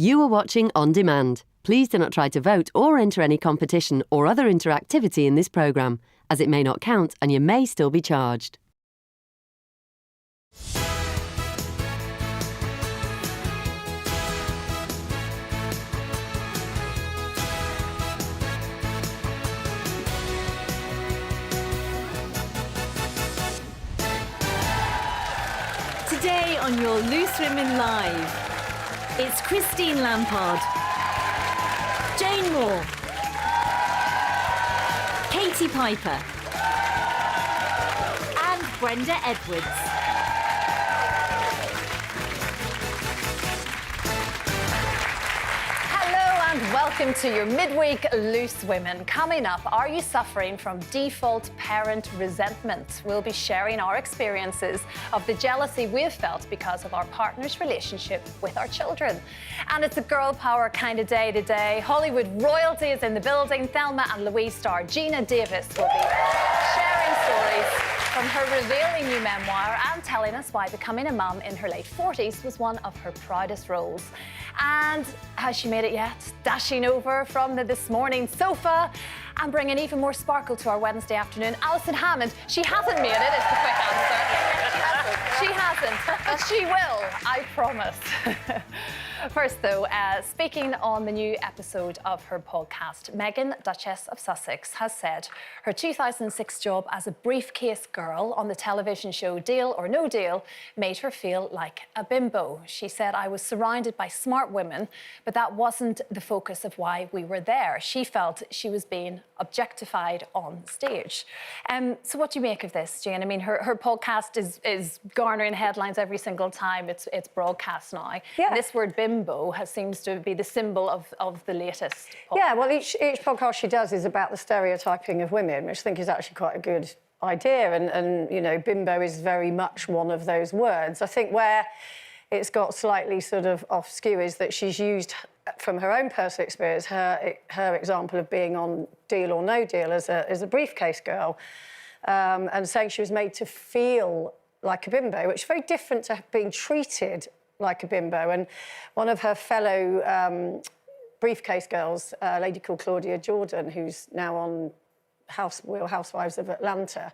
You are watching On Demand. Please do not try to vote or enter any competition or other interactivity in this programme, as it may not count and you may still be charged. Today on your Loose Women Live, it's Christine Lampard, Jane Moore, Katie Piper, and Brenda Edwards. Welcome to your midweek Loose Women. Coming up, are you suffering from default parent resentment? We'll be sharing our experiences of the jealousy we've felt because of our partner's relationship with our children. And it's a girl power kind of day today. Hollywood royalty is in the building. Thelma and Louise star Geena Davis will be sharing stories from her revealing new memoir and telling us why becoming a mum in her late 40s was one of her proudest roles. And has she made it yet? Dashing over from the This Morning sofa and bringing even more sparkle to our Wednesday afternoon, Alison Hammond. She hasn't made it, is the quick answer. She hasn't, but she will, I promise. First, though, speaking on the new episode of her podcast, Meghan, Duchess of Sussex, has said her 2006 job as a briefcase girl on the television show Deal or No Deal made her feel like a bimbo. She said, "I was surrounded by smart women, but that wasn't the focus of why we were there." She felt she was being objectified on stage. So what do you make of this, Jane? I mean, her podcast is garnering headlines every single time it's broadcast now. Yeah. And this word bimbo seems to be the symbol of the latest podcast. Yeah, well, each podcast she does is about the stereotyping of women, which I think is actually quite a good idea. And you know, bimbo is very much one of those words. I think where it's got slightly sort of off skew is that she's used, from her own personal experience, her example of being on Deal or No Deal as a briefcase girl, and saying she was made to feel like a bimbo, which is very different to being treated like a bimbo. And one of her fellow briefcase girls, a lady called Claudia Jordan, who's now on Real Housewives of Atlanta,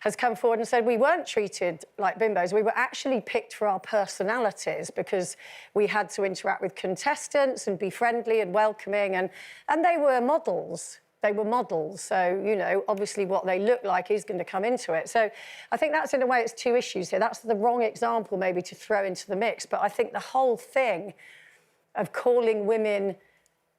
has come forward and said we weren't treated like bimbos. We were actually picked for our personalities because we had to interact with contestants and be friendly and welcoming, and they were models. They were models, so, you know, obviously what they look like is going to come into it. So I think that's, in a way, it's two issues here. That's the wrong example maybe to throw into the mix, but I think the whole thing of calling women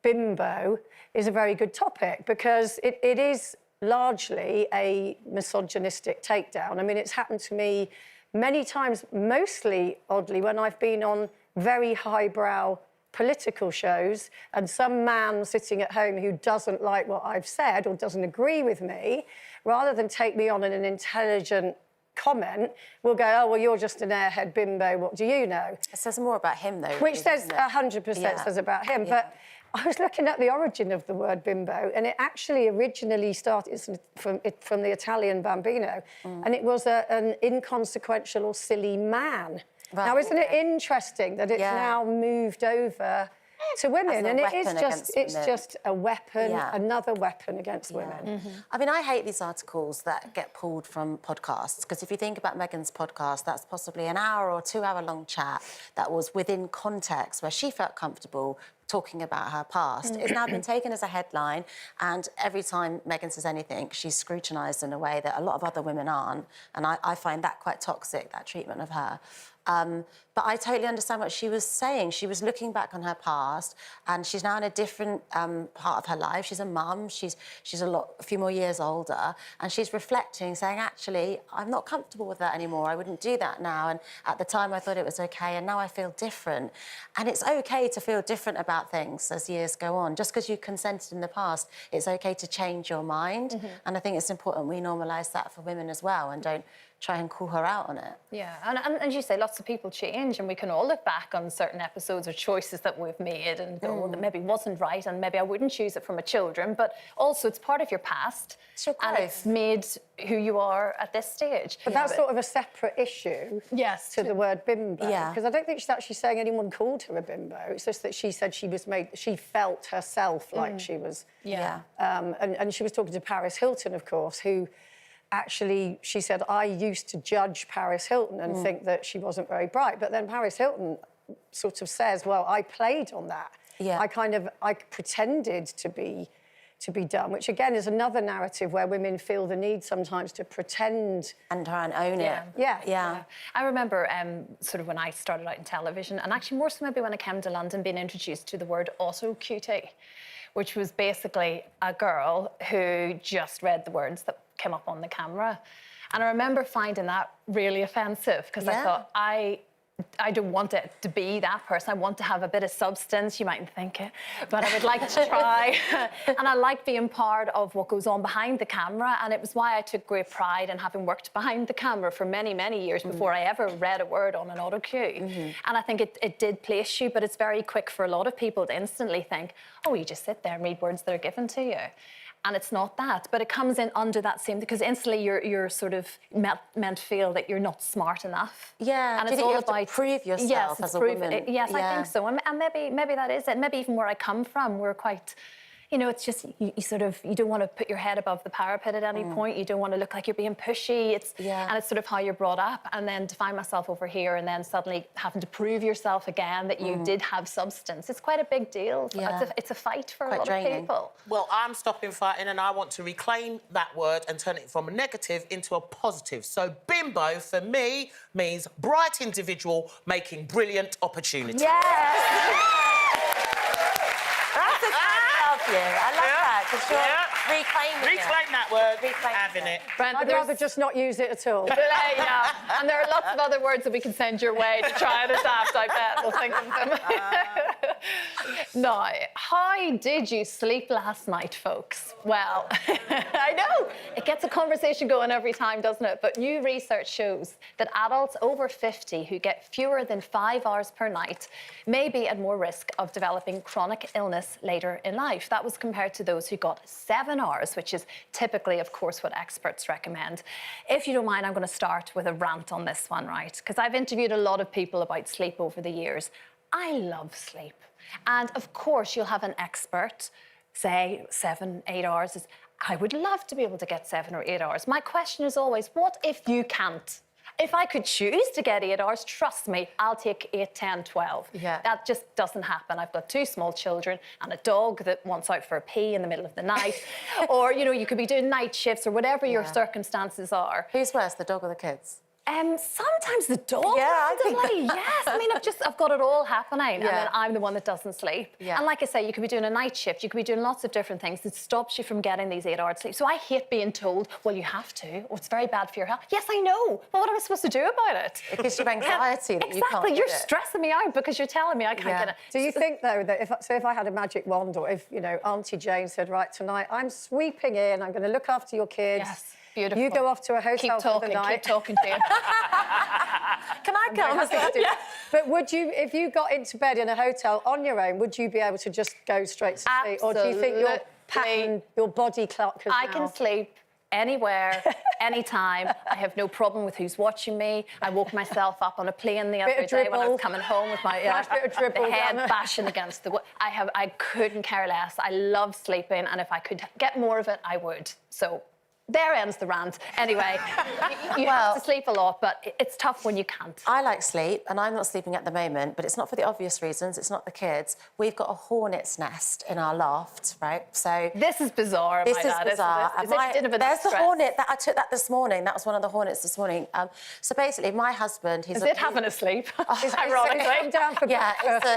bimbo is a very good topic because it is largely a misogynistic takedown. I mean, it's happened to me many times, mostly, oddly, when I've been on very highbrow political shows and some man sitting at home who doesn't like what I've said or doesn't agree with me, rather than take me on in an intelligent comment, will go, "Oh, well, you're just an airhead bimbo, what do you know?" It says more about him, though. Which says 100% says about him. Yeah. But I was looking at the origin of the word bimbo, and it actually originally started from the Italian bambino, and it was an inconsequential or silly man. Right. Now, isn't it interesting that it's now moved over to women? And it's just a weapon, another weapon against women. Mm-hmm. I mean, I hate these articles that get pulled from podcasts, because if you think about Meghan's podcast, that's possibly an hour or 2 hour long chat that was within context where she felt comfortable talking about her past. It's now been taken as a headline, and every time Meghan says anything, she's scrutinised in a way that a lot of other women aren't, and I find that quite toxic, that treatment of her. But I totally understand what she was saying. She was looking back on her past, and she's now in a different part of her life. She's a mum, she's a few more years older, and she's reflecting, saying, actually, I'm not comfortable with that anymore. I wouldn't do that now. And at the time, I thought it was okay, and now I feel different. And it's okay to feel different about things as years go on. Just because you consented in the past, it's okay to change your mind. Mm-hmm. And I think it's important we normalise that for women as well, and don't try and call her out on it. Yeah, and as you say, lots of people change. change, and we can all look back on certain episodes or choices that we've made and go, well, that maybe wasn't right, and maybe I wouldn't choose it for my children. But also, it's part of your past, and it's made who you are at this stage. But that's sort of a separate issue. Yes, to the word bimbo. Yeah. Because I don't think she's actually saying anyone called her a bimbo. It's just that she said she felt herself like she was. Yeah. And she was talking to Paris Hilton, of course, who actually, she said, I used to judge Paris Hilton and think that she wasn't very bright. But then Paris Hilton sort of says, well, I played on that. Yeah. I pretended to be dumb, which again is another narrative where women feel the need sometimes to pretend and try and own it. Yeah. I remember sort of when I started out in television, and actually more so maybe when I came to London, being introduced to the word auto-cutie, which was basically a girl who just read the words that came up on the camera. And I remember finding that really offensive, because I thought, I don't want it to be that person. I want to have a bit of substance. You mightn't think it, but I would like to try. And I like being part of what goes on behind the camera. And it was why I took great pride in having worked behind the camera for many, many years before I ever read a word on an auto cue. And I think it did place you, but it's very quick for a lot of people to instantly think, oh, you just sit there and read words that are given to you. And it's not that, but it comes in under that same, because instantly you're sort of meant to feel that you're not smart enough. Yeah, and do you it's think all you have about to prove yourself as a woman? Yes, I think so, and maybe that is it. Maybe even where I come from, we're quite, you know, it's just you don't want to put your head above the parapet at any point. You don't want to look like you're being pushy. And it's sort of how you're brought up. And then to find myself over here and then suddenly having to prove yourself again that you did have substance, it's quite a big deal. Yeah. It's a fight for Quite a lot draining. of people. Well, I'm stopping fighting and I want to reclaim that word and turn it from a negative into a positive. So bimbo, for me, means bright individual making brilliant opportunities. Yes! I love that, because you're reclaiming Reclaim that word, Reclaiming having it. it. Brenda, I'd rather just not use it at all. yeah, and there are lots of other words that we can send your way to try and adapt, I bet. We'll think of them. Now, how did you sleep last night, folks? Well, I know, it gets a conversation going every time, doesn't it? But new research shows that adults over 50 who get fewer than 5 hours per night may be at more risk of developing chronic illness later in life. That was compared to those who got 7 hours, which is typically, of course, what experts recommend. If you don't mind, I'm going to start with a rant on this one, right? Because I've interviewed a lot of people about sleep over the years. I love sleep. And of course, you'll have an expert say 7, 8 hours. I would love to be able to get 7 or 8 hours. My question is always, what if you can't? If I could choose to get 8 hours, trust me, I'll take 8, 10, 12. Yeah. That just doesn't happen. I've got 2 small children and a dog that wants out for a pee in the middle of the night. Or, you know, you could be doing night shifts or whatever your circumstances are. Who's worse, the dog or the kids? Sometimes the dog, Yeah, I think randomly, yes. I mean, I've got it all happening, and then I'm the one that doesn't sleep. Yeah. And like I say, you could be doing a night shift, you could be doing lots of different things that stops you from getting these 8 hours sleep. So I hate being told, well, you have to, or it's very bad for your health. Yes, I know, but what am I supposed to do about it? It gives you anxiety that you can't Exactly, do you're it. stressing me out because you're telling me I can't get it. Do you think, though, that if I had a magic wand, or if, you know, Auntie Jane said, right, tonight I'm sweeping in, I'm going to look after your kids. Yes, beautiful. You go off to a hotel for the night. Keep talking to you. Can I come? Yeah. But would you, if you got into bed in a hotel on your own, would you be able to just go straight to sleep? Or do you think your pattern, your body clock has I can sleep anywhere, anytime. I have no problem with who's watching me. I woke myself up on a plane the other day when I was coming home with my Nice bit of dribble the head down there. bashing against the wall. I couldn't care less. I love sleeping, and if I could get more of it, I would. So there ends the rant. Anyway, you have to sleep a lot, but it's tough when you can't. I like sleep, and I'm not sleeping at the moment, but it's not for the obvious reasons. It's not the kids. We've got a hornet's nest in our loft, right? So This is bizarre. this is bizarre. There's the hornet that I took that this morning. That was one of the hornets this morning. So basically, my husband, Is it having a sleep? Ironically. down for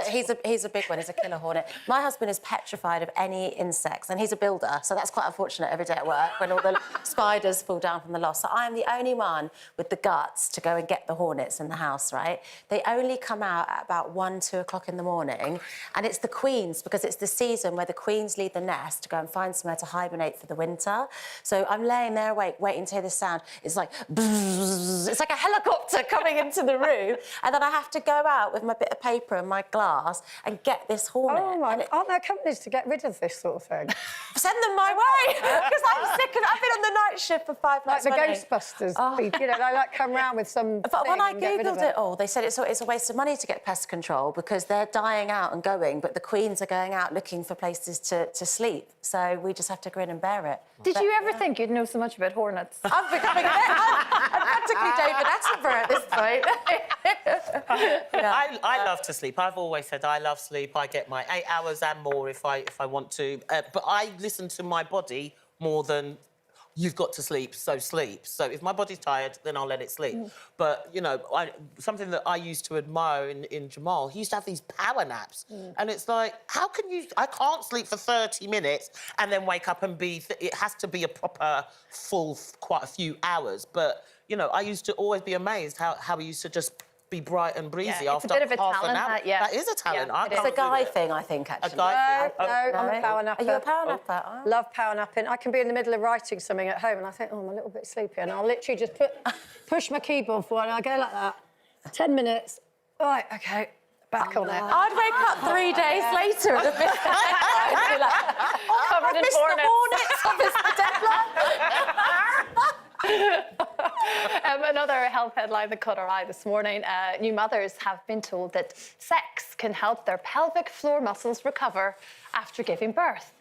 he's a big one. He's a killer hornet. My husband is petrified of any insects, and he's a builder, so that's quite unfortunate every day at work when all the spiders fall down from the loft. So I am the only one with the guts to go and get the hornets in the house, right? They only come out at about 1, 2 o'clock in the morning. And it's the queens, because it's the season where the queens leave the nest to go and find somewhere to hibernate for the winter. So I'm laying there awake, waiting to hear this sound. It's like, bzzz, it's like a helicopter coming into the room. And then I have to go out with my bit of paper and my glass and get this hornet. Oh, my... Aren't there companies to get rid of this sort of thing? Send them my way, because I'm sick of it. I've been on the night shift for 5 Like months. the Ghostbusters, you know, they like come round with some. But when I googled it all, they said it's a waste of money to get pest control because they're dying out and going, but the queens are going out looking for places to sleep. So we just have to grin and bear it. Did you ever think you'd know so much about hornets? I'm becoming I'm practically David Attenborough at this point. Yeah. I love to sleep. I've always said I love sleep. I get my 8 hours and more if I want to. But I listen to my body more than you've got to sleep, so sleep. So if my body's tired, then I'll let it sleep. But, you know, something that I used to admire in Jamal, he used to have these power naps. And it's like, how can you... I can't sleep for 30 minutes and then wake up and be... It has to be a proper, full, quite a few hours. But, you know, I used to always be amazed how he used to just be bright and breezy after it's a bit of a half talent, an hour. that is a talent. Yeah, I it can't It's a do guy it. thing, I think, A actually. guy thing. No, I'm a power napper. Are you a power napper? Oh. Love power napping. I can be in the middle of writing something at home and I think, oh, I'm a little bit sleepy, and I'll literally just push my keyboard forward and I go like that. 10 minutes. Right, OK, back on it. I'd wake up 3 days later and be like, Covered in hornets. I missed the deadline. Another health headline that caught our eye this morning. New mothers have been told that sex can help their pelvic floor muscles recover after giving birth.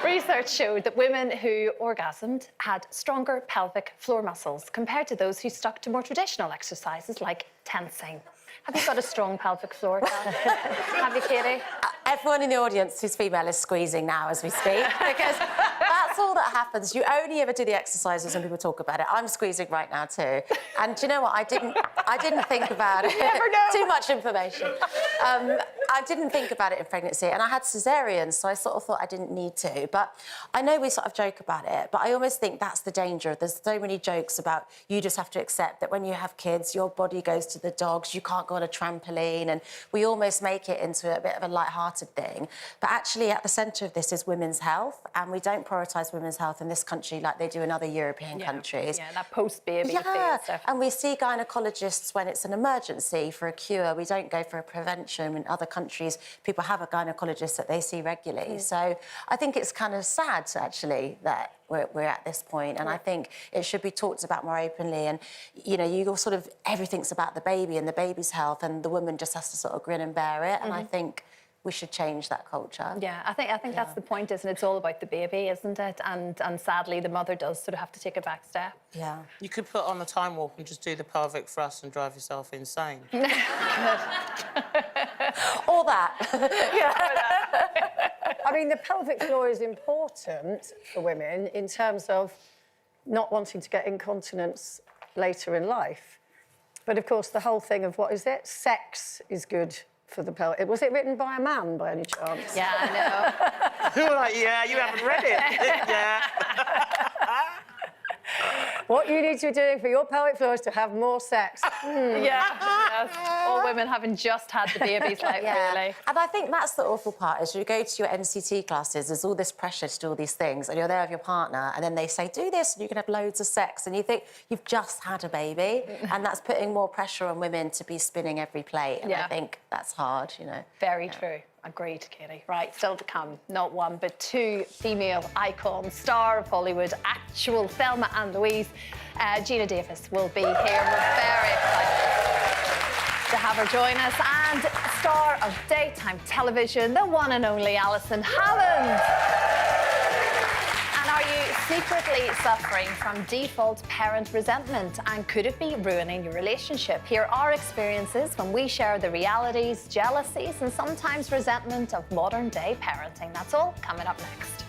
Research showed that women who orgasmed had stronger pelvic floor muscles compared to those who stuck to more traditional exercises like tensing. Have you got a strong pelvic floor? Have you, Katie? Everyone in the audience who's female is squeezing now as we speak, because that's all that happens. You only ever do the exercises when people talk about it. I'm squeezing right now too. And do you know what? I didn't think about it. You never know. Too much information. I didn't think about it in pregnancy, and I had cesareans, so I sort of thought I didn't need to. But I know we sort of joke about it, but I almost think that's the danger. There's so many jokes about you just have to accept that when you have kids, your body goes to the dogs, you can't go on a trampoline, and we almost make it into a bit of a light-hearted thing. But actually, at the centre of this is women's health, and we don't prioritise women's health in this country like they do in other European countries. Yeah, that post-baby Yeah, phase stuff. and we see gynecologists when it's an emergency for a cure. We don't go for a prevention. In other countries, people have a gynecologist that they see regularly. So I think it's kind of sad, actually, that we're at this point, and I think it should be talked about more openly. And, you know, you sort of, everything's about the baby and the baby's health, and the woman just has to sort of grin and bear it. And I think we should change that culture. Yeah, I think that's the point, isn't it? It's all about the baby, isn't it? And sadly, the mother does sort of have to take a back step. Yeah. You could put on the time warp and just do the pelvic thrust and drive yourself insane. All that. I mean, the pelvic floor is important for women in terms of not wanting to get incontinence later in life. But, of course, the whole thing of, what is it? Sex is good for the pelvic. Was it written by a man, by any chance? Yeah, I know. You're like, yeah, you haven't read it. Yeah. What you need to be doing for your pelvic floor is to have more sex. Yes. All women having just had the babies, like, really. And I think that's the awful part, is you go to your NCT classes, there's all this pressure to do all these things, and you're there with your partner, and then they say, do this, and you can have loads of sex, and you think you've just had a baby, and that's putting more pressure on women to be spinning every plate, and I think that's hard, you know. Very true. Agreed, Katie. Right, still to come, not one, but two female icons, star of Hollywood, actual Thelma and Louise. Geena Davis will be here. We're very excited to have her join us. And star of daytime television, the one and only Alison Hammond. And are you secretly suffering from default parent resentment? And could it be ruining your relationship? Here are experiences when we share the realities, jealousies, and sometimes resentment of modern day parenting. That's all coming up next.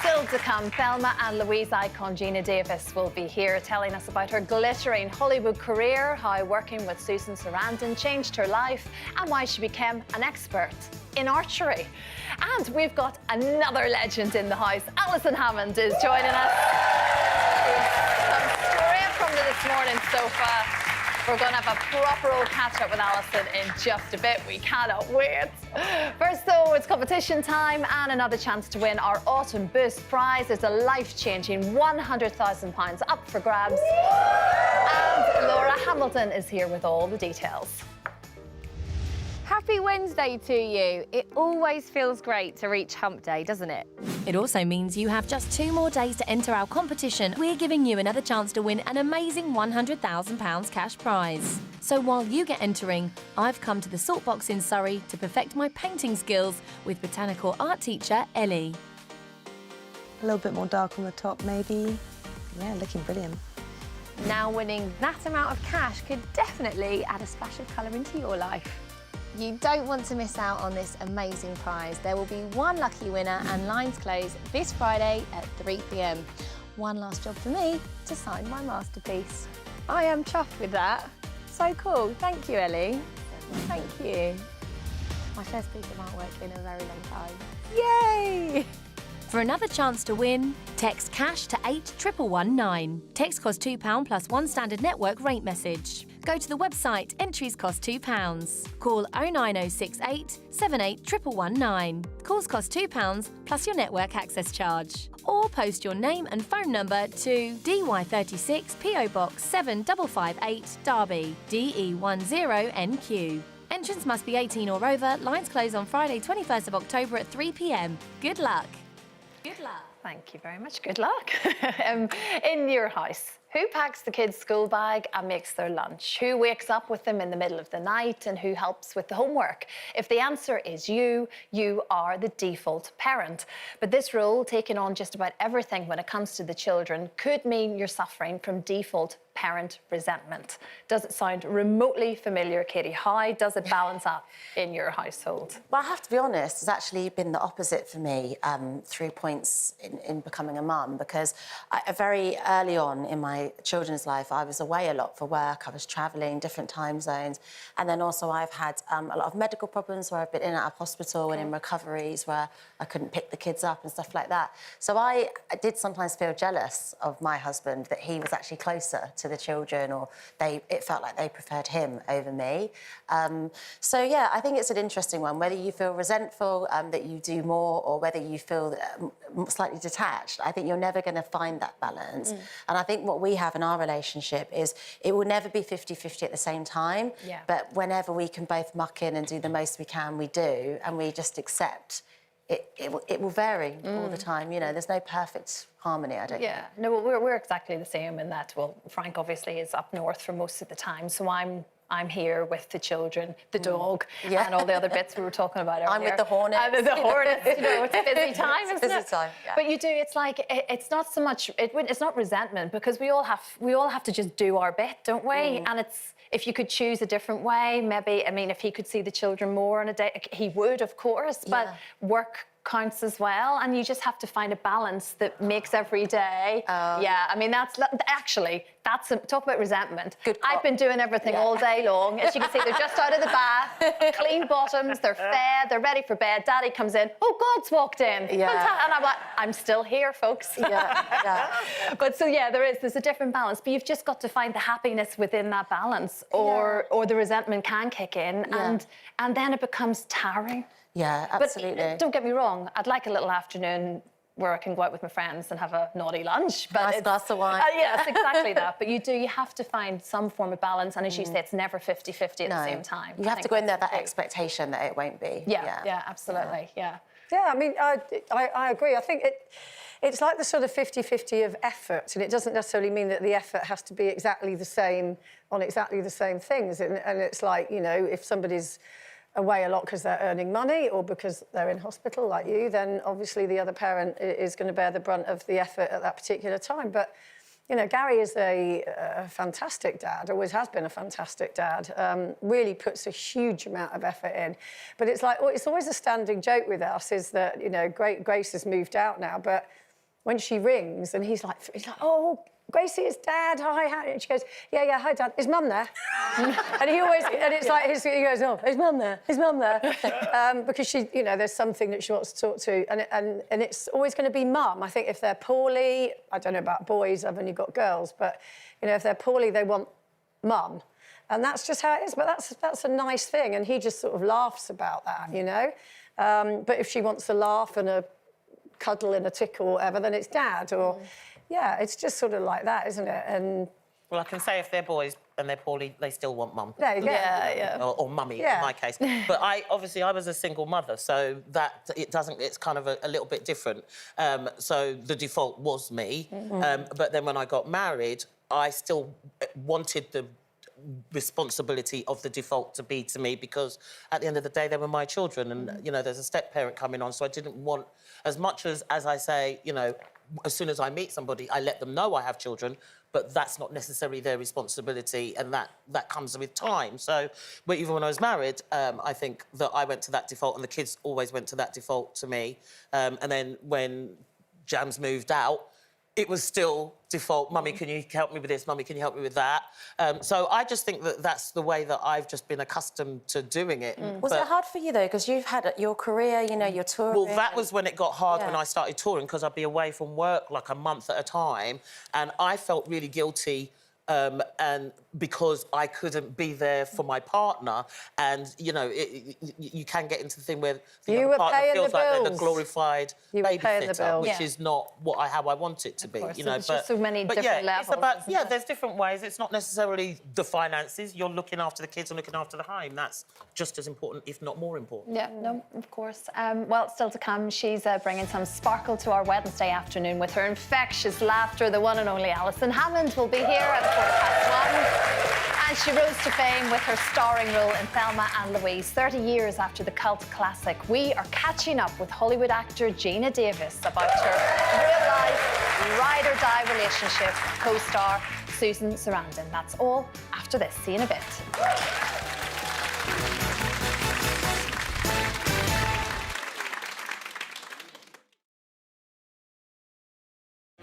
Still to come, Thelma and Louise icon Geena Davis will be here telling us about her glittering Hollywood career, how working with Susan Sarandon changed her life, and why she became an expert in archery. And we've got another legend in the house. Alison Hammond is joining us. Come straight from the This Morning sofa. We're going to have a proper old catch-up with Alison in just a bit. We cannot wait. First, though, it's competition time and another chance to win our Autumn Boost prize. There's a life-changing £100,000 up for grabs. And Laura Hamilton is here with all the details. Happy Wednesday to you. It always feels great to reach hump day, doesn't it? It also means you have just 2 more days to enter our competition. We're giving you another chance to win an amazing £100,000 cash prize. So while you get entering, I've come to the Salt Box in Surrey to perfect my painting skills with botanical art teacher Ellie. A little bit more dark on the top, maybe. Yeah, looking brilliant. Now winning that amount of cash could definitely add a splash of colour into your life. You don't want to miss out on this amazing prize. There will be one lucky winner and lines close this Friday at 3 p.m. One last job for me to sign my masterpiece. I am chuffed with that. So cool. Thank you, Ellie. Thank you. My first piece of artwork in a very long time. Yay! For another chance to win, text CASH to 81119. Text costs £2 plus 1 standard network rate message. Go to the website, entries cost £2. Call 09068 78119. Calls cost £2 plus your network access charge. Or post your name and phone number to DY36 PO Box 7558 Derby, DE10NQ. Entrance must be 18 or over. Lines close on Friday 21st of October at 3 p.m. Good luck. Good luck. Thank you very much. Good luck. In your house, who packs the kids' school bag and makes their lunch? Who wakes up with them in the middle of the night and who helps with the homework? If the answer is you are the default parent. But this role, taking on just about everything when it comes to the children, could mean you're suffering from default parent resentment. Does it sound remotely familiar, Katie? How does it balance up in your household? Well, I have to be honest, it's actually been the opposite for me through points in becoming a mum, because very early on in my children's life, I was away a lot for work, I was travelling, different time zones, and then also I've had a lot of medical problems where I've been in and out of hospital and in recoveries where I couldn't pick the kids up and stuff like that. So I did sometimes feel jealous of my husband, that he was actually closer to the children, or it felt like they preferred him over me. So yeah, I think it's an interesting one, whether you feel resentful that you do more, or whether you feel slightly detached. I think you're never going to find that balance. And I think what we have in our relationship is it will never be 50-50 at the same time. Yeah. But whenever we can both muck in and do the most we can, we do, and we just accept it will vary all the time. You know, there's no perfect harmony, I don't think. Yeah, no, well, we're exactly the same in that, well, Frank obviously is up north for most of the time, so I'm here with the children, the dog, and all the other bits we were talking about earlier. I'm with the hornets. And the hornets, you know, it's a busy time, isn't it? Busy time, yeah. But you do, it's like, it's not so much, it's not resentment, because we all have to just do our bit, don't we? And it's, if you could choose a different way, maybe, I mean, if he could see the children more on a day, he would, of course, but work counts as well, and you just have to find a balance that makes every day. Yeah, I mean, that's talk about resentment. I've been doing everything all day long. As you can see, they're just out of the bath, clean bottoms, they're fed, they're ready for bed. Daddy comes in, oh, God's walked in. And I'm like, I'm still here, folks. But so yeah, there's a different balance, but you've just got to find the happiness within that balance, or the resentment can kick in, and then it becomes tiring. Yeah, absolutely. But don't get me wrong, I'd like a little afternoon where I can go out with my friends and have a naughty lunch. But nice glass of wine. Yes, exactly that. But you have to find some form of balance, and as you say, it's never 50-50 at the same time. You have to go in there with that expectation that it won't be. Yeah, absolutely, yeah. Yeah, I mean, I agree. I think it's like the sort of 50-50 of effort, and it doesn't necessarily mean that the effort has to be exactly the same on exactly the same things. And it's like, you know, if somebody's away a lot because they're earning money or because they're in hospital like you, then obviously the other parent is going to bear the brunt of the effort at that particular time. But, you know, Gary is a fantastic dad, always has been a fantastic dad, really puts a huge amount of effort in. But it's like, it's always a standing joke with us is that, you know, Grace has moved out now, but when she rings and he's like, oh, Gracie, it's Dad. Hi. And she goes, yeah, hi, Dad. Is Mum there? And he always, and it's like, he goes, oh, is Mum there? Is Mum there? Because she, you know, there's something that she wants to talk to, and it's always going to be Mum. I think if they're poorly, I don't know about boys, I've only got girls, but, you know, if they're poorly, they want Mum. And that's just how it is, but that's a nice thing, and he just sort of laughs about that, you know? But if she wants a laugh and a cuddle and a tickle or whatever, then it's Dad, or... Yeah, it's just sort of like that, isn't it? And well, I can say if they're boys and they're poorly, they still want Mum. There you go. Yeah. Or mummy, in my case. But I was a single mother, so that it's kind of a little bit different. So the default was me. But then when I got married, I still wanted the responsibility of the default to be to me, because at the end of the day, they were my children, and, you know, there's a step-parent coming on, so I didn't want, as much as I say, you know, as soon as I meet somebody, I let them know I have children, but that's not necessarily their responsibility, and that comes with time. So, but even when I was married, I think that I went to that default, and the kids always went to that default to me. And then when Jams moved out, it was still default, Mummy, can you help me with this? Mummy, can you help me with that? So I just think that that's the way that I've just been accustomed to doing it. Was it hard for you, though? Because you've had your career, you know, your touring... Well, that was when it got hard when I started touring, because I'd be away from work, like, a month at a time, and I felt really guilty, and because I couldn't be there for my partner, and, you know, you can get into the thing where the other partner feels like they're the glorified babysitter, which is not how I want it to be, you know. There's just so many different levels. It's about, there's different ways. It's not necessarily the finances. You're looking after the kids and looking after the home. That's just as important, if not more important. Yeah, no, of course. Well, still to come, she's bringing some sparkle to our Wednesday afternoon with her infectious laughter. The one and only Alison Hammond will be here at 1:15. And she rose to fame with her starring role in Thelma and Louise. 30 years after the cult classic, we are catching up with Hollywood actor Geena Davis about her real-life, ride-or-die relationship with co-star Susan Sarandon. That's all after this. See you in a bit.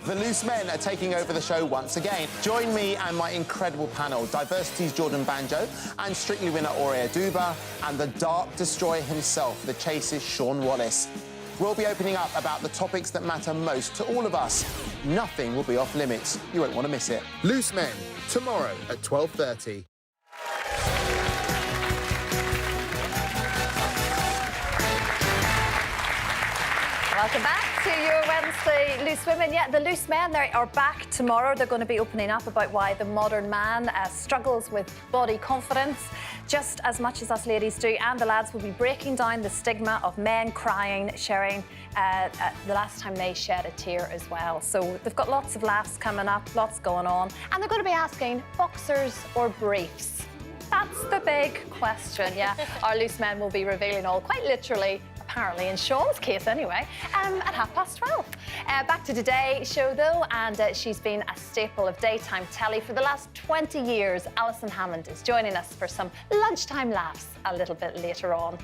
The Loose Men are taking over the show once again. Join me and my incredible panel, Diversity's Jordan Banjo and Strictly winner Aurea Duba, and the Dark Destroyer himself, The Chase's Sean Wallace. We'll be opening up about the topics that matter most to all of us. Nothing will be off limits. You won't want to miss it. Loose Men, tomorrow at 12:30. Welcome back to your Wednesday Loose Women. Yeah, the Loose Men, they are back tomorrow. They're going to be opening up about why the modern man struggles with body confidence just as much as us ladies do. And the lads will be breaking down the stigma of men crying, sharing the last time they shed a tear as well. So they've got lots of laughs coming up, lots going on. And they're going to be asking, boxers or briefs? That's the big question, yeah. Our Loose Men will be revealing all, quite literally, apparently in Sean's case anyway, at 12:30. Back to today's show though, and she's been a staple of daytime telly for the last 20 years. Alison Hammond is joining us for some lunchtime laughs a little bit later on.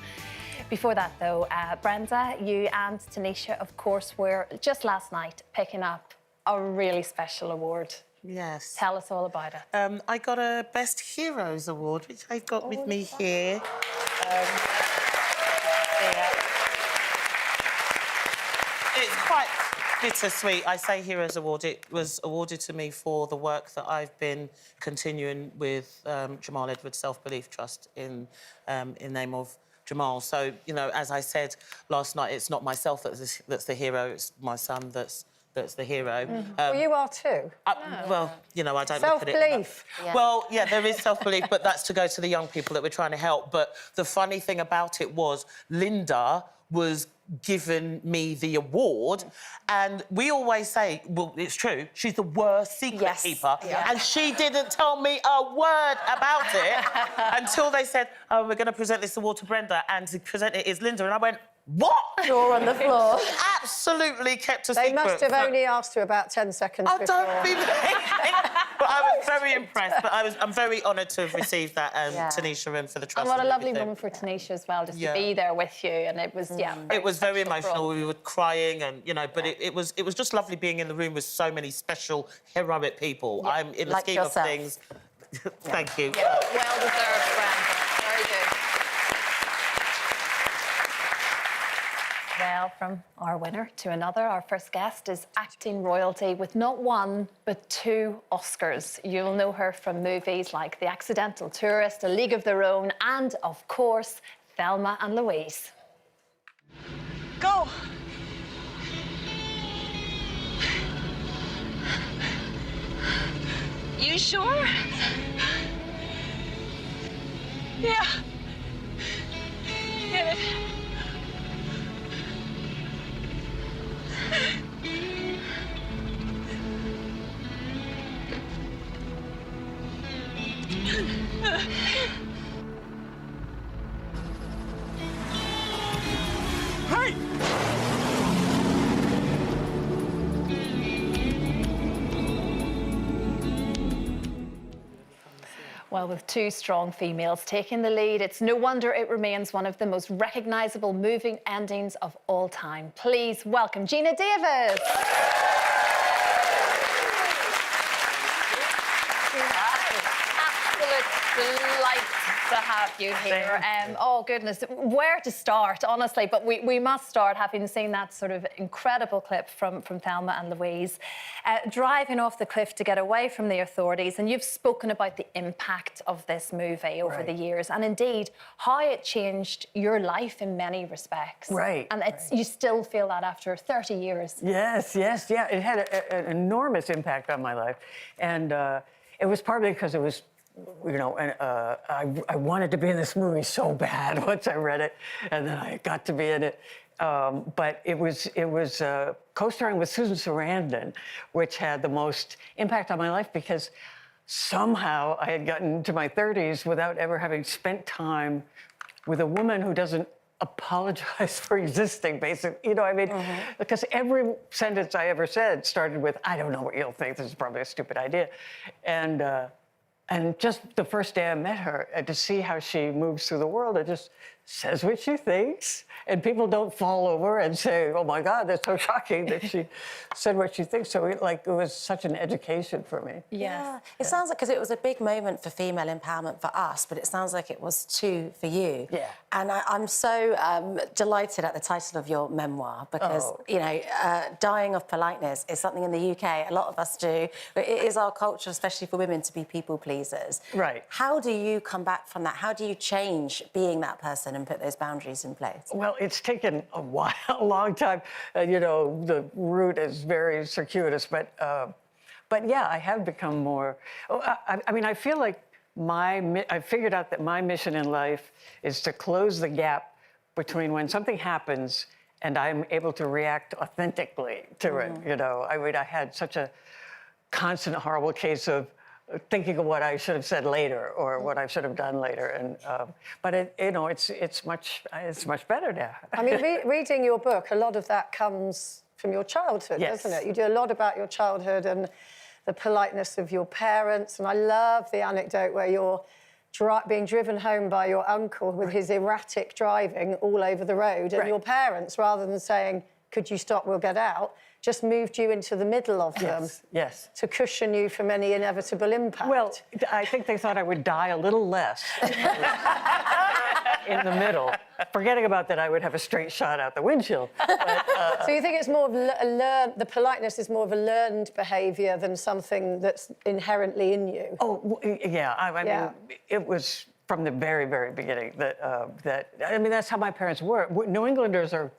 Before that though, Brenda, you and Tanisha, of course, were just last night picking up a really special award. Yes. Tell us all about it. I got a Best Heroes Award, which I've got with me here. It's quite bittersweet. I say Heroes Award. It was awarded to me for the work that I've been continuing with Jamal Edwards Self-Belief Trust in name of Jamal. So, you know, as I said last night, it's not myself that's the hero, it's my son that's the hero. Well, you are too. Well, you know, I don't look at it... Self-belief. Yeah. Well, yeah, there is self-belief, but that's to go to the young people that we're trying to help. But the funny thing about it was Linda was given me the award, and we always say, well, it's true, she's the worst secret keeper, and she didn't tell me a word about it until they said, oh, we're going to present this award to Brenda, and to present it is Linda, and I went, what? Jaw on the floor. Absolutely kept a They secret. must have only asked you about 10 seconds before. Don't be But I was very impressed. But I'm very honoured to have received that, Tanisha, and for the trust. And what a and lovely everything. woman for Tanisha as well, just to be there with you. And it was, It was very emotional. We were crying, and but it was just lovely being in the room with so many special, heroic people. I'm in the Like scheme yourself. of things. Thank you. Yeah, well deserved, friend. Very good. Well, from our winner to another, our first guest is acting royalty with not one, but 2 Oscars. You'll know her from movies like The Accidental Tourist, A League of Their Own, and, of course, Thelma and Louise. Go! You sure? Yeah. Get it. Hey! Well, with 2 strong females taking the lead, it's no wonder it remains one of the most recognisable moving endings of all time. Please welcome Geena Davis. Absolute delight to have you here. Oh, goodness, where to start, honestly, but we must start having seen that sort of incredible clip from Thelma and Louise, driving off the cliff to get away from the authorities. And you've spoken about the impact of this movie over the years, and indeed how it changed your life in many respects. Right. And you still feel that after 30 years. Yes, yeah. It had an enormous impact on my life. And it was partly because it was, I wanted to be in this movie so bad once I read it, and then I got to be in it. But it was co-starring with Susan Sarandon, which had the most impact on my life because somehow I had gotten to my 30s without ever having spent time with a woman who doesn't apologize for existing, basically. Because every sentence I ever said started with, I don't know what you'll think, this is probably a stupid idea. And just the first day I met her, and to see how she moves through the world, it just says what she thinks, and people don't fall over and say, oh my God, that's so shocking that she said what she thinks. So it was such an education for me. Yeah. It sounds like, because it was a big moment for female empowerment for us, but it sounds like it was too for you. Yeah. And I'm so delighted at the title of your memoir because, dying of politeness is something in the UK a lot of us do. But it is our culture, especially for women, to be people pleasers. Right. How do you come back from that? How do you change being that person and put those boundaries in place? Well, it's taken a while, a long time. The route is very circuitous, but yeah, I have become more. I feel like I figured out that my mission in life is to close the gap between when something happens and I'm able to react authentically to it. I had such a constant horrible case of thinking of what I should have said later or what I should have done later, and but it's much better now. I mean, reading your book, a lot of that comes from your childhood, doesn't it? You do a lot about your childhood and the politeness of your parents, and I love the anecdote where you're being driven home by your uncle with his erratic driving all over the road, and your parents, rather than saying, could you stop, we'll get out, just moved you into the middle of them. Yes. To cushion you from any inevitable impact. Well, I think they thought I would die a little less in the middle, forgetting about that I would have a straight shot out the windshield. But, so you think it's more of the politeness is more of a learned behaviour than something that's inherently in you? Oh, yeah. I mean, it was from the very, very beginning that that's how my parents were. New Englanders are,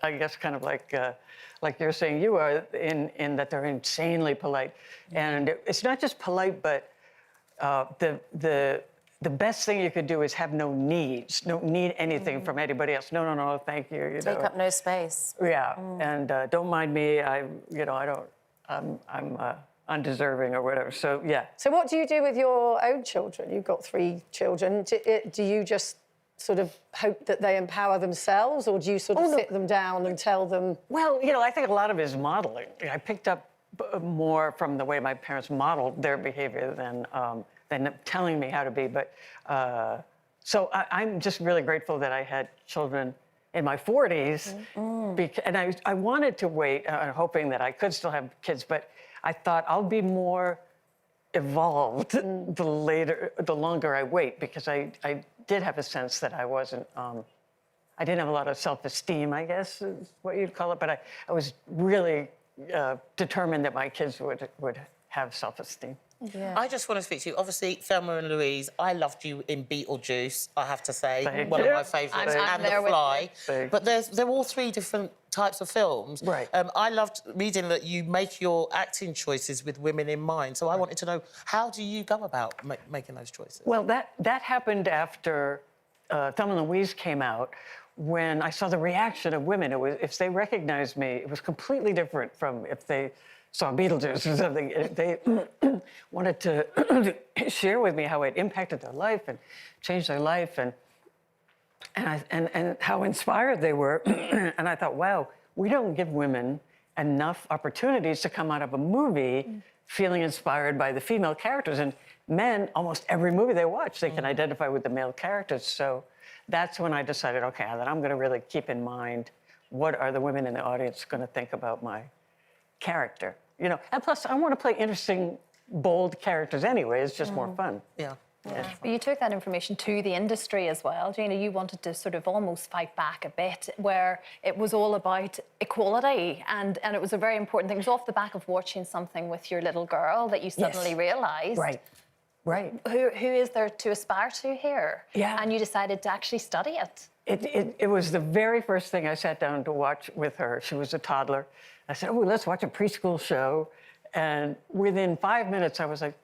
I guess, kind of like you're saying you are, in that they're insanely polite. And it's not just polite, but the best thing you could do is have no needs, don't need anything from anybody else. No, thank you. Take up no space. Yeah, and don't mind me. I'm undeserving or whatever. So yeah. So what do you do with your own children? You've got 3 children. Do you just sort of hope that they empower themselves, or do you sort of sit them down and tell them? Well, you know, I think a lot of it is modeling. I picked up more from the way my parents modeled their behavior than telling me how to be. But so I'm just really grateful that I had children in my 40s, and I wanted to wait, hoping that I could still have kids, but I thought I'll be more evolved the longer I wait, because I did have a sense that I wasn't, I didn't have a lot of self-esteem, I guess is what you'd call it, but I was really determined that my kids would have self-esteem. Yeah. I just want to speak to you. Obviously, Thelma and Louise, I loved you in Beetlejuice, I have to say. One of my favourites. And The Fly. But they're all three different types of films. Right. I loved reading that you make your acting choices with women in mind. So I wanted to know, how do you go about making those choices? Well, that happened after Thelma and Louise came out, when I saw the reaction of women. It was, if they recognized me, it was completely different from if they saw Beetlejuice or something. They wanted to share with me how it impacted their life and changed their life, and how inspired they were. And I thought, wow, we don't give women enough opportunities to come out of a movie feeling inspired by the female characters. And men, almost every movie they watch, they can identify with the male characters. So that's when I decided, okay, that I'm going to really keep in mind, what are the women in the audience going to think about my character, you know? And plus, I want to play interesting, bold characters anyway. It's just more fun. Yeah. But you took that information to the industry as well, Geena. You wanted to sort of almost fight back a bit, where it was all about equality, and it was a very important thing. It was off the back of watching something with your little girl that you suddenly realised. Right. Who is there to aspire to here? Yeah. And you decided to actually study it. It was the very first thing I sat down to watch with her. She was a toddler. I said, oh, let's watch a preschool show. And within 5 minutes, I was like,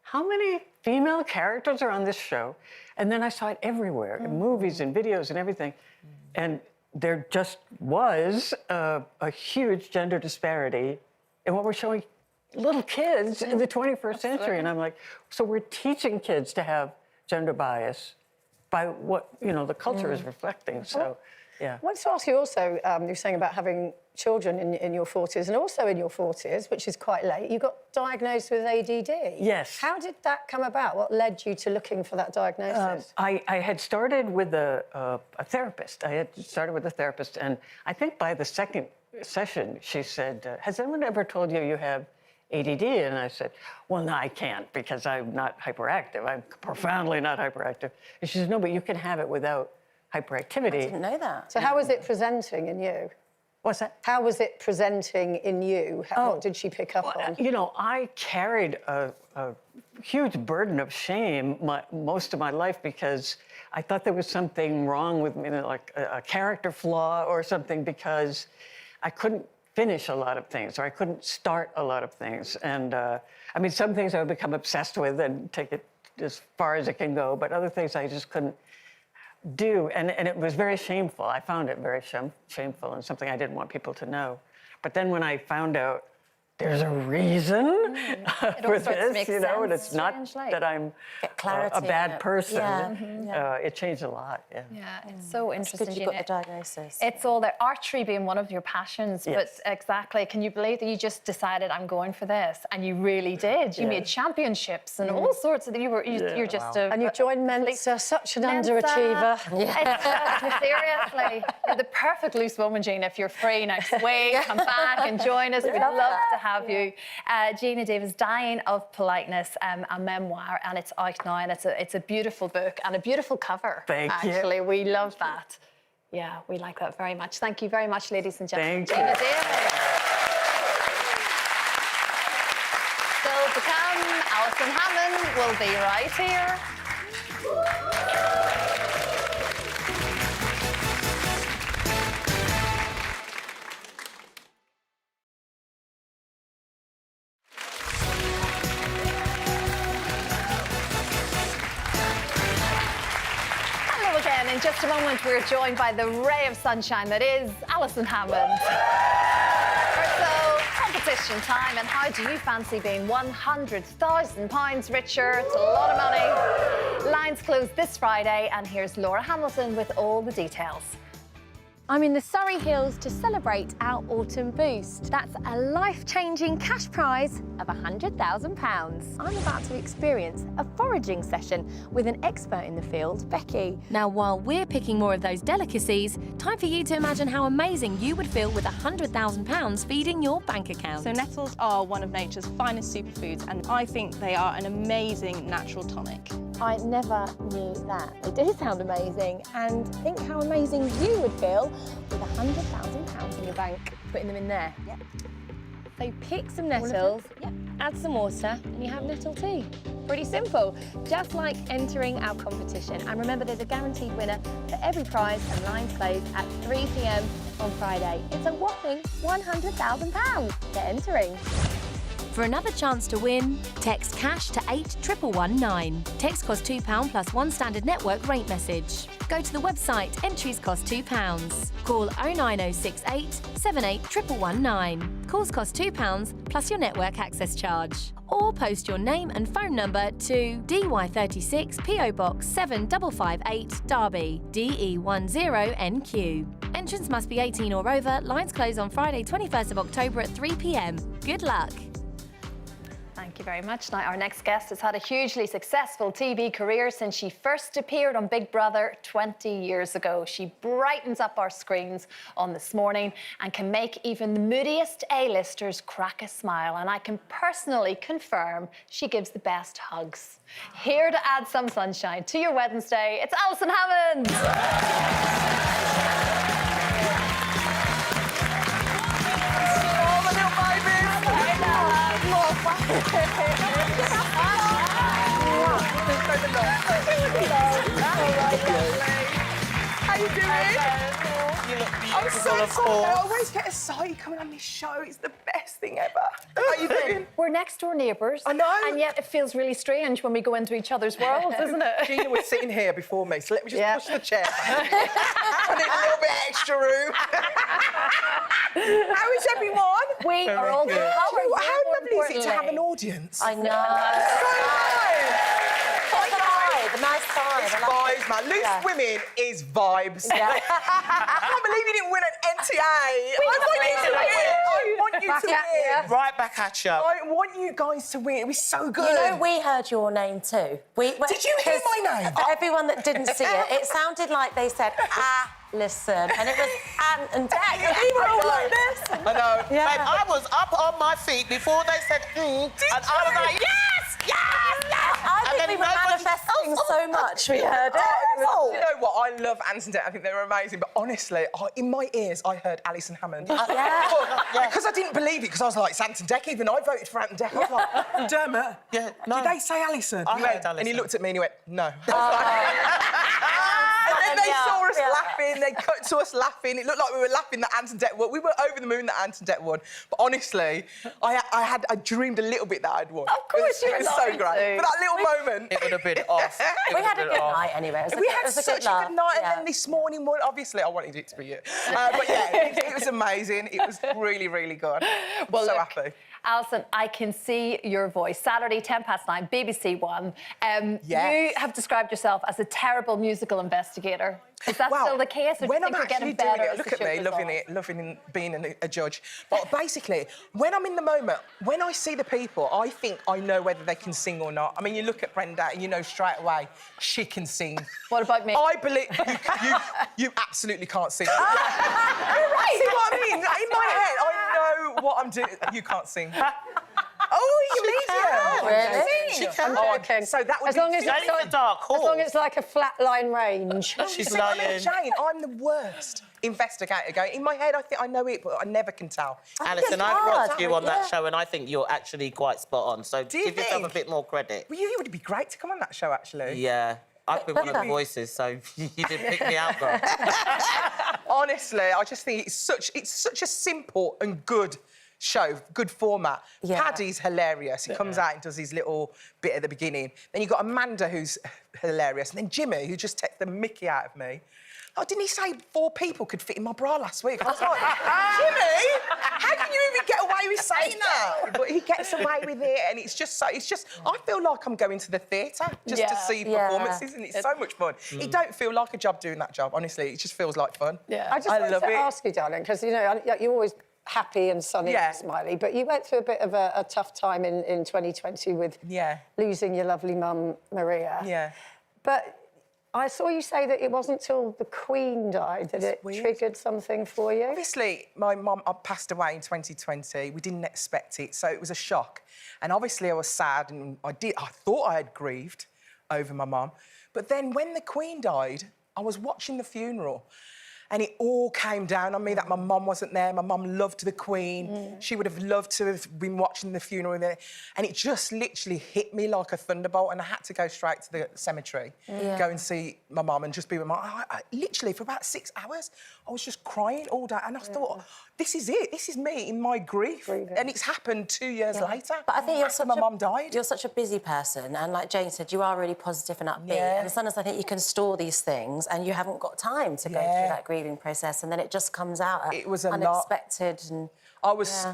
how many female characters are on this show? And then I saw it everywhere, in movies and videos and everything. And there just was a huge gender disparity in what we're showing little kids in the 21st century. And I'm like, so we're teaching kids to have gender bias by what, you know, the culture is reflecting. So, yeah. I wanted to ask you also, you were saying about having children in your 40s, and also in your 40s, which is quite late, you got diagnosed with ADD. Yes. How did that come about? What led you to looking for that diagnosis? I had started with a therapist. I had started with a therapist, and I think by the second session, she said, has anyone ever told you you have ADD? And I said, well, no, I can't, because I'm not hyperactive. I'm profoundly not hyperactive. And she said, no, but you can have it without hyperactivity. I didn't know that. So how was it presenting in you? What's that? How was it presenting in you? What did she pick up on? You know, I carried a huge burden of shame most of my life, because I thought there was something wrong with me, like a character flaw or something, because I couldn't finish a lot of things, or I couldn't start a lot of things. And I mean, some things I would become obsessed with and take it as far as it can go, but other things I just couldn't do. And it was very shameful. I found it very shameful, and something I didn't want people to know. But then when I found out there's a reason for this, you know, and it's not that I'm a bad person. It changed a lot. Yeah, it's so interesting. Good you got the diagnosis. It's all there. Archery being one of your passions, Yes. but exactly. Can you believe that you just decided I'm going for this, and you really did? You made championships and all sorts of. You're just a. And you joined Mensa, such an underachiever. Seriously, you're the perfect loose woman, Geena. If you're free next week, come back and join us. We'd love to have you. Geena Davis, Dying of Politeness, a memoir, and it's out now, and it's a beautiful book and a beautiful cover. Thank you. Actually, we love that. Yeah, we like that very much. Thank you very much, ladies and gentlemen. Thank you. Geena Davis. Still to come, Alison Hammond will be right here. In just a moment, we're joined by the ray of sunshine that is Alison Hammond. So, competition. question time. And how do you fancy being £100,000 richer? It's a lot of money. Lines close this Friday, and here's Laura Hamilton with all the details. I'm in the Surrey Hills to celebrate our autumn boost. That's a life-changing cash prize of £100,000. I'm about to experience a foraging session with an expert in the field, Becky. Now, while we're picking more of those delicacies, time for you to imagine how amazing you would feel with £100,000 feeding your bank account. So nettles are one of nature's finest superfoods, and I think they are an amazing natural tonic. I never knew that. They do sound amazing, and think how amazing you would feel with £100,000 in your bank. Putting them in there. Yep. So pick some nettles, add some water, and you have nettle tea. Pretty simple, just like entering our competition. And remember, there's a guaranteed winner for every prize, and lines close at 3 p.m. on Friday. It's a whopping £100,000. Get entering. For another chance to win, text CASH to 81119. Text costs £2 plus one standard network rate message. Go to the website, entries cost £2. Call 09068 781119. Calls cost £2 plus your network access charge. Or post your name and phone number to DY36 PO Box 7558 Derby, DE10NQ. Entrants must be 18 or over. Lines close on Friday 21st of October at 3 p.m. Good luck. Thank you very much. Now, our next guest has had a hugely successful TV career since she first appeared on Big Brother 20 years ago. She brightens up our screens on This Morning and can make even the moodiest A-listers crack a smile. And I can personally confirm she gives the best hugs. Here to add some sunshine to your Wednesday, it's Alison Hammond. How you doing? You look I'm beautiful, so of sorry. I course. always get excited coming on this show. It's the best thing ever. How you doing? We're next door neighbours. I know. And yet it feels really strange when we go into each other's worlds, isn't it? Geena was sitting here before me, so let me just push the chair back. I need a little bit extra room. How is everyone? We are all good. How lovely is it to have an audience? I know. So nice. A nice vibe. It's vibes, man. Loose Women is vibes. Yeah. I can't believe you didn't win an NTA. I want you to win. Right back at you. I want you guys to win. It was so good. You know, we heard your name too. Did you hear my name? For everyone that didn't see it, it sounded like they said, listen. And it was Anne and Dad. We were all like this. I know. Yeah. Babe, I was up on my feet before they said, and I was like, yes, yes, yes. I think we were manifesting so much. We heard it. You know what? I love Anne and Dad. I think they're amazing. But honestly, in my ears, I heard Alison Hammond. Because I didn't believe it, because I was like, it's Ant and Dec. Even I voted for Ant and Dec. I was like, damn it. Yeah, no. Did they say Alison? I heard Alison. And he looked at me and he went, no. And then they saw us laughing, they cut to us laughing. It looked like we were laughing that Ant and Dec won. We were over the moon that Ant and Dec won. But honestly, I dreamed a little bit that I'd won. Of course you were. It was so great. But that little moment. It would have been off. We had a good night anyway. We had such a good night, and then this morning, obviously, I wanted it to be you. But yeah, it was amazing. It was really, really good. Well, so look, happy. Alison, I can see your voice. Saturday, 9:10, BBC One. Yes. You have described yourself as a terrible musical investigator. Is that still the case? Or When do you I'm think you're actually getting doing better it, look as at the me, show goes loving being a judge. But basically, when I'm in the moment, when I see the people, I think I know whether they can sing or not. I mean, you look at Brenda and you know straight away she can sing. What about me? I believe you absolutely can't sing. You're right. See what I mean? In my head, I know what I'm doing. You can't sing. Oh, you mean Really? She I'm joking. So that would as long as Jane's it's a dark horse. as long as it's like a flat line range. She's See, I'm lying. Jane, I'm the worst investigator going. In my head, I think I know it, but I never can tell. Alison, I've watched you on that show, and I think you're actually quite spot on. So Do you give yourself a think? bit more credit. Well, you would be great to come on that show, actually. Yeah. I've been one of the voices, so you didn't pick me out, girl. Honestly, I just think it's such a simple and good show, good format. Yeah. Paddy's hilarious. He comes out and does his little bit at the beginning. Then you've got Amanda, who's hilarious, and then Jimmy, who just takes the mickey out of me. Oh, didn't he say 4 people could fit in my bra last week? I was like, Jimmy, how can you even get away with saying that? But he gets away with it, and it's just I feel like I'm going to the theatre just to see performances, and it's so much fun. It don't feel like a job doing that job, honestly. It just feels like fun. Yeah. I just wanted to ask you, darling, because, you know, you're always happy and sunny and smiley, but you went through a bit of a tough time in 2020 with losing your lovely mum, Maria. Yeah. But I saw you say that it wasn't till the Queen died that it triggered something for you. Obviously, my mum passed away in 2020. We didn't expect it, so it was a shock. And obviously I was sad, and I thought I had grieved over my mum. But then when the Queen died, I was watching the funeral, and it all came down on me that my mum wasn't there. My mum loved the Queen. She would have loved to have been watching the funeral. And it just literally hit me like a thunderbolt, and I had to go straight to the cemetery, go and see my mum and just be with my mum. Literally, for about 6 hours, I was just crying all day. And I thought, this is it. This is me in my grief. And it's happened 2 years later. But I think after my mum died. You're such a busy person, and like Jane said, you are really positive and upbeat. And sometimes I think you can store these things, and you haven't got time to go through that grieving process, and then it just comes out it was a unexpected. And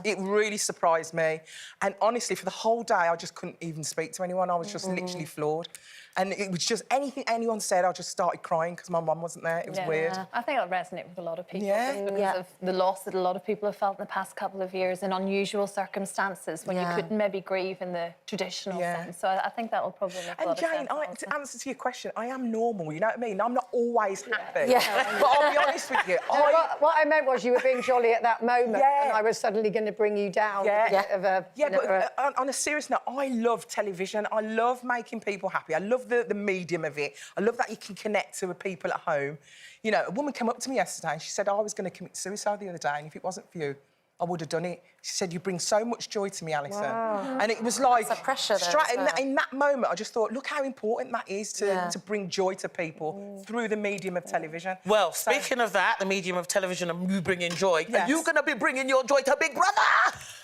it really surprised me. And honestly, for the whole day, I just couldn't even speak to anyone. I was just literally floored. And it was just anything anyone said, I just started crying because my mum wasn't there. It was weird. I think it'll resonate with a lot of people just because of the loss that a lot of people have felt in the past couple of years in unusual circumstances when you couldn't maybe grieve in the traditional sense. So I think that will probably make a lot of sense. And Jane, to answer to your question, I am normal, you know what I mean? I'm not always happy. But I'll be honest with you. What I meant was you were being jolly at that moment, and I was suddenly going to bring you down. But on a serious note, I love television. I love making people happy. I love the medium of it. I love that you can connect to people at home. You know, a woman came up to me yesterday and she said, I was going to commit suicide the other day, and if it wasn't for you, I would have done it. She said, you bring so much joy to me, Alison. Wow. And it was like... It's a pressure there, in that moment, I just thought, look how important that is to bring joy to people through the medium of television. Well, speaking of that, the medium of television and you bringing joy, are you going to be bringing your joy to Big Brother?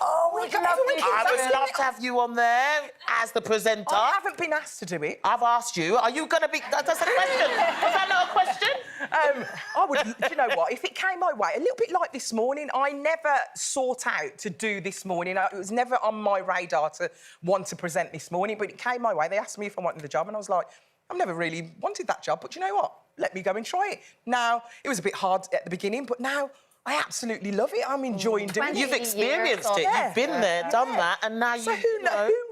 Oh, I would love to have you on there as the presenter. I haven't been asked to do it. I've asked you. Are you going to be... That's a question. Was that not a question? I would... Do you know what? If it came my way, a little bit like this morning, I never sought out to do this morning. It was never on my radar to want to present this morning, but it came my way. They asked me if I wanted the job, and I was like, I've never really wanted that job, but you know what? Let me go and try it. Now, it was a bit hard at the beginning, but now I absolutely love it. I'm enjoying doing it. You've experienced it. You've been there, done that, and now so who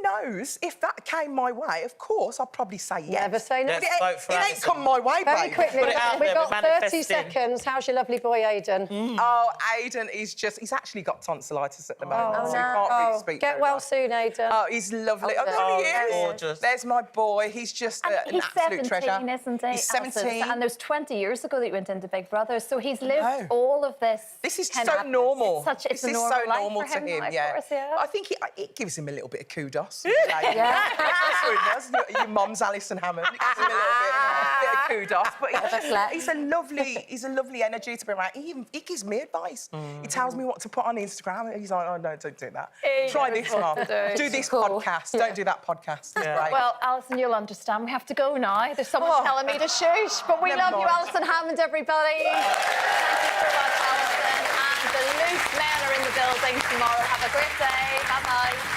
knows? If that came my way, of course, I'd probably say yes. Never say no. It ain't come my way, Very babe. quickly, Put it out we've there, got we're 30 seconds. How's your lovely boy, Aidan? Oh, Aidan is just... He's actually got tonsillitis at the moment, so he can't really speak Get well soon, Aidan. Oh, he's lovely. Oh, there he is. Gorgeous. There's my boy. He's just an absolute treasure. Isn't he? He's 17. And there's 20 years ago that you went into Big Brother, so he's lived all of this. This is so normal. It's this is normal so normal to him, Course, I think it gives him a little bit of kudos. That's what it does. Your mum's Alison Hammond. It gives him a little bit of kudos. But he's a lovely energy to be around. He gives me advice. He tells me what to put on Instagram. He's like, oh, no, don't do that. Try this, Mum. Do this podcast. Don't do that podcast. Right. Well, Alison, you'll understand. We have to go now. There's someone telling me to shoot. But we love you, Alison Hammond, everybody. Thank you so much, Alison. And the loose men are in the building tomorrow. Have a great day. Bye-bye.